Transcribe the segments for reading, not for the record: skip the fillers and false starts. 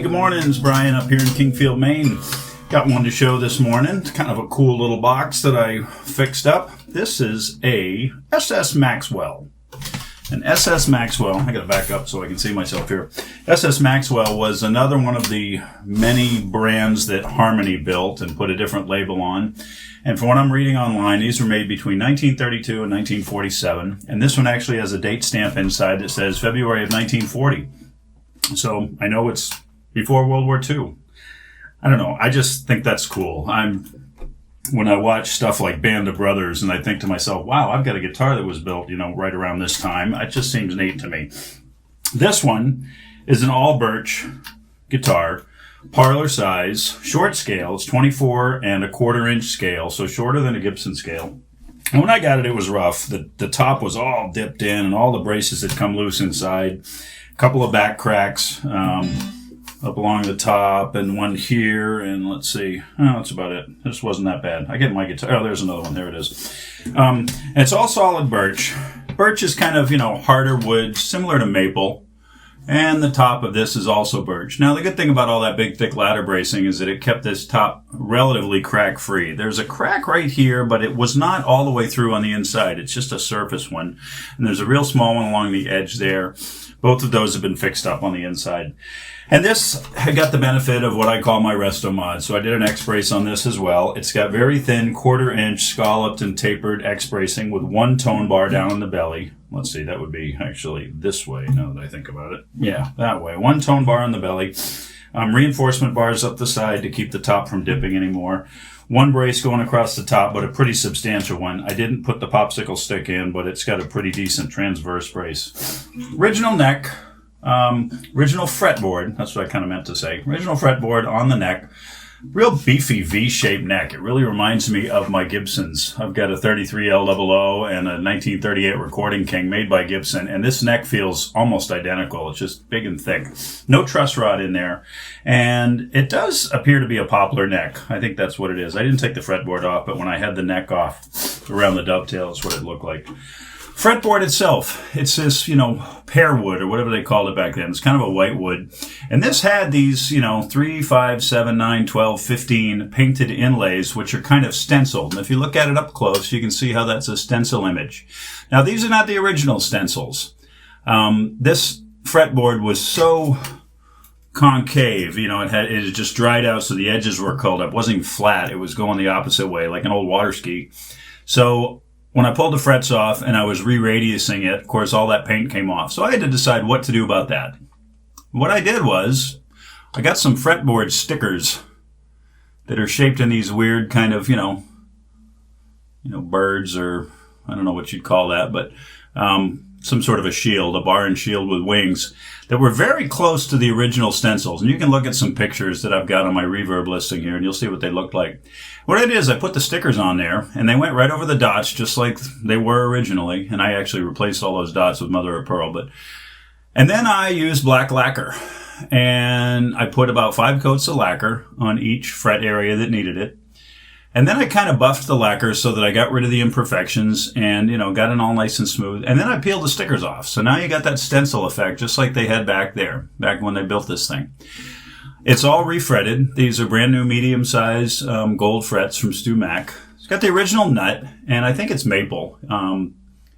Hey, good morning. It's Brian up here in Kingfield, Maine. Got one to show this morning. It's kind of a cool little box that I fixed up. This is a SS Maxwell. An SS Maxwell, I gotta back up so I can see myself here. SS Maxwell was another one of the many brands that Harmony built and put a different label on. And from what I'm reading online, these were made between 1932 and 1947. And this one actually has a date stamp inside that says February of 1940. So I know it's before World War II. I don't know. I just think that's cool. When I watch stuff like Band of Brothers and I think to myself, wow, I've got a guitar that was built, right around this time. It just seems neat to me. This one is an all birch guitar, parlor size, short scale. It's 24 and a quarter inch scale, so shorter than a Gibson scale. And when I got it, it was rough. The top was all dipped in and all the braces had come loose inside. A couple of back cracks up along the top and one here, and let's see. Oh, that's about it. This wasn't that bad. I get my guitar. Oh, there's another one. There it is. And it's all solid birch. Birch is kind of, harder wood, similar to maple. And the top of this is also birch. Now, the good thing about all that big, thick ladder bracing is that it kept this top relatively crack-free. There's a crack right here, but it was not all the way through on the inside. It's just a surface one. And there's a real small one along the edge there. Both of those have been fixed up on the inside. And this got the benefit of what I call my Resto-Mod. So I did an X-brace on this as well. It's got very thin, quarter-inch, scalloped and tapered X-bracing with one tone bar down in the belly. Let's see, that would be actually this way, now that I think about it. Yeah, that way. One tone bar on the belly. Reinforcement bars up the side to keep the top from dipping anymore. One brace going across the top, but a pretty substantial one. I didn't put the popsicle stick in, but it's got a pretty decent transverse brace. Original neck. Original fretboard. That's what I kind of meant to say. Original fretboard on the neck. Real beefy V-shaped neck. It really reminds me of my Gibsons. I've got a 33L00 and a 1938 Recording King made by Gibson, and this neck feels almost identical. It's just big and thick. No truss rod in there, and it does appear to be a poplar neck. I think that's what it is. I didn't take the fretboard off, but when I had the neck off around the dovetail, it's what it looked like. Fretboard itself, it's this, pear wood or whatever they called it back then. It's kind of a white wood. And this had these, 3, 5, 7, 9, 12, 15 painted inlays, which are kind of stenciled. And if you look at it up close, you can see how that's a stencil image. Now, these are not the original stencils. This fretboard was so concave, it had just dried out, so the edges were curled up. It wasn't even flat. It was going the opposite way, like an old water ski. So when I pulled the frets off and I was re-radiusing it, of course, all that paint came off. So I had to decide what to do about that. What I did was I got some fretboard stickers that are shaped in these weird kind of, birds, or I don't know what you'd call that, but some sort of a shield, a bar and shield with wings that were very close to the original stencils. And you can look at some pictures that I've got on my Reverb listing here, and you'll see what they looked like. What I did is I put the stickers on there, and they went right over the dots just like they were originally. And I actually replaced all those dots with mother of pearl. And then I used black lacquer, and I put about 5 coats of lacquer on each fret area that needed it. And then I kind of buffed the lacquer so that I got rid of the imperfections and, got it all nice and smooth. And then I peeled the stickers off. So now you got that stencil effect just like they had back when they built this thing. It's all refretted. These are brand new medium-sized gold frets from Stu Mac. It's got the original nut, and I think it's maple.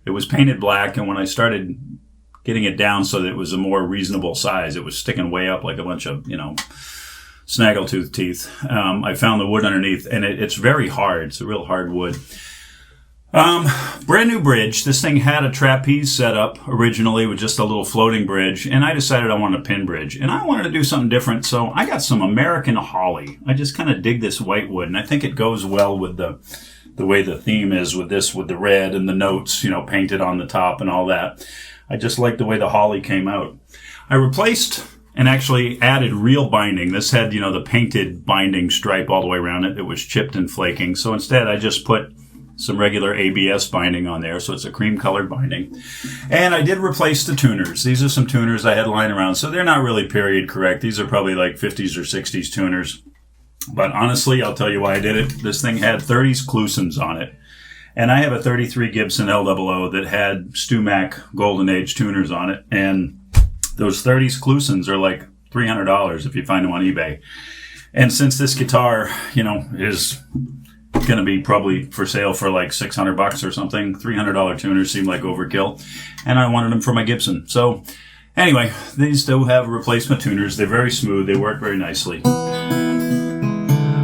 It was painted black, and when I started getting it down so that it was a more reasonable size, it was sticking way up like a bunch of, snaggletooth teeth. I found the wood underneath, and it's very hard. It's a real hard wood. Brand new bridge. This thing had a trapeze set up originally with just a little floating bridge, and I decided I wanted a pin bridge, and I wanted to do something different, so I got some American holly. I just kind of dig this white wood, and I think it goes well with the way the theme is with this, with the red and the notes, painted on the top and all that. I just like the way the holly came out. I replaced and actually added real binding. This had, the painted binding stripe all the way around it. It was chipped and flaking. So instead, I just put some regular ABS binding on there. So it's a cream-colored binding. And I did replace the tuners. These are some tuners I had lying around. So they're not really period correct. These are probably like 50s or 60s tuners. But honestly, I'll tell you why I did it. This thing had 30s Klusons on it. And I have a 33 Gibson L00 that had Stu Mac Golden Age tuners on it. And those 30s Klusons are like $300 if you find them on eBay. And since this guitar, you know, is going to be probably for sale for like $600 or something, $300 tuners seemed like overkill, and I wanted them for my Gibson. So anyway, these do have replacement tuners. They're very smooth. They work very nicely.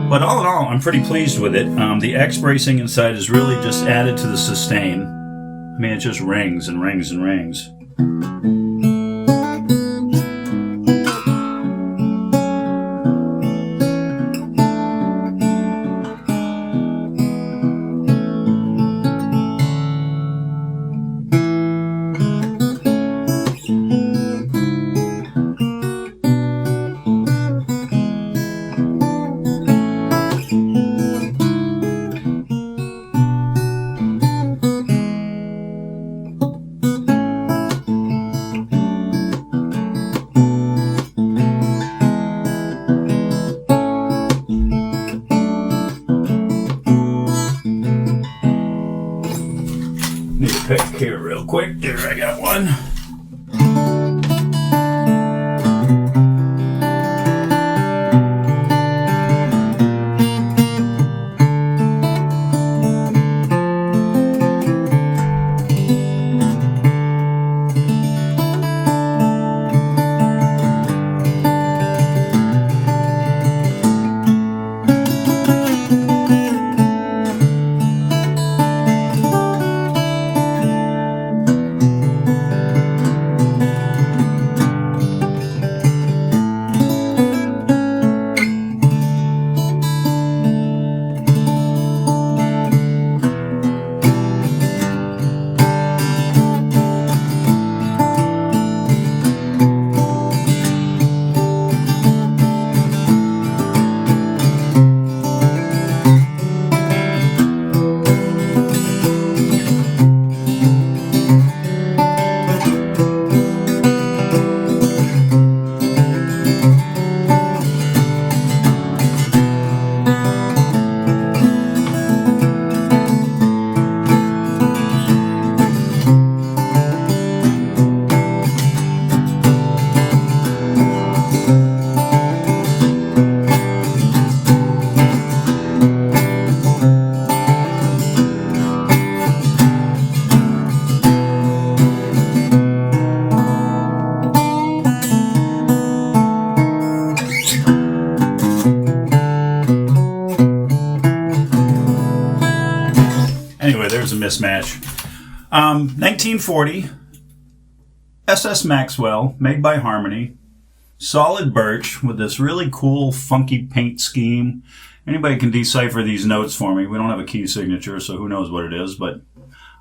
But all in all, I'm pretty pleased with it. The X bracing inside is really just added to the sustain. I mean, it just rings and rings and rings. Need a pick here real quick. There, I got one. Anyway, there's a mismatch. 1940, SS Maxwell, made by Harmony. Solid birch with this really cool, funky paint scheme. Anybody can decipher these notes for me. We don't have a key signature, so who knows what it is, but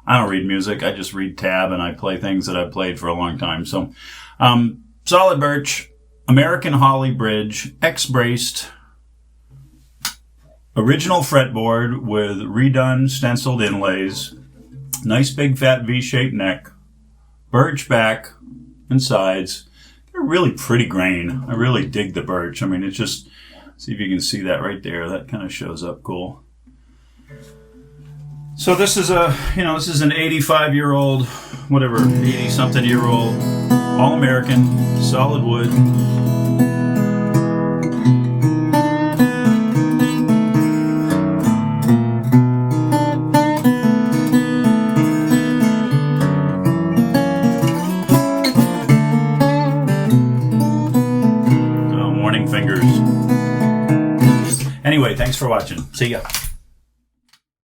I don't read music. I just read tab, and I play things that I've played for a long time. So, solid birch, American holly bridge, X-braced, original fretboard with redone stenciled inlays, nice big fat V-shaped neck, birch back and sides. They're really pretty grain. I really dig the birch. I mean, it's just, see if you can see that right there. That kind of shows up cool. So this is this is an 85-year-old, whatever, 80-something-year-old, all-American, solid wood. Fingers. Anyway, thanks for watching. See ya.